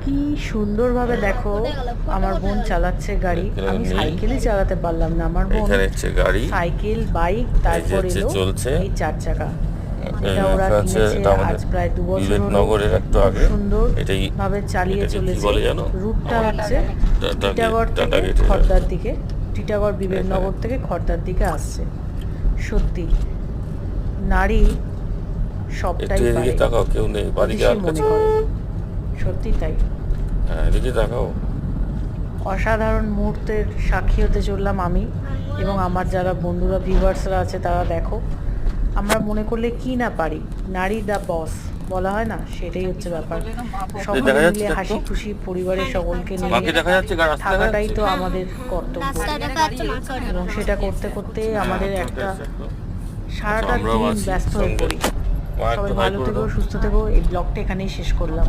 কি সুন্দরভাবে দেখো আমার বোন চালাচ্ছে গাড়ি। আমি সাইকেলই চালাতে পারলাম না, আমার বোন গাড়ি, সাইকেল, বাইক, তারপর এলো চলছে এই 4 চাকা। এটা ওরা কিনেছে আজ প্রায় 2 বছর হলো। নগরের একটু খুব আগে সুন্দর এটাই ভাবে চালিয়ে এটাকে কি চলেছে। বলে জানো? রুটটা হচ্ছে টাটা টিটাগড় টাটা থেকে গেটে খড়দার দিকে, টিটাগড় বিবেকনগর থেকে খড়দার দিকে আসছে। সত্যি নারী সবটাই একটু এদিকে পারে, তাকাও, কেউ নেই বাড়িতে অতিশয় আটকাছে। মনে করে। সত্যি তাই। হ্যাঁ, এদিকে তাকাও। অসাধারণ মুহূর্তের সাক্ষী হতে চললাম আমি এবং আমার যারা বন্ধুরা ভিউয়ার্সরা আছে তারা। দেখো, আমরা মনে করলে কি না পারি, নারী দ্য বস বলা হয় না, সেটাই হচ্ছে ব্যাপার। সকলে দেখা যাচ্ছে মিলে তো? হাসি খুশি পরিবারের সকলকে বাকি নিয়ে দেখা যাচ্ছে, রাস্তা দেখা থাকাটাই যাচ্ছে? তো আমাদের কর্তব্য, এবং সেটা করতে করতে আমাদের একটা সারাটা আমরাও দিন আছি ব্যস্ত হয়ে সঙ্গে। পড়ি। মা, একটু সবাই হাই ভালো করে থেকো, দাও। সুস্থ থেকো। এই ব্লগটা এখানেই শেষ করলাম।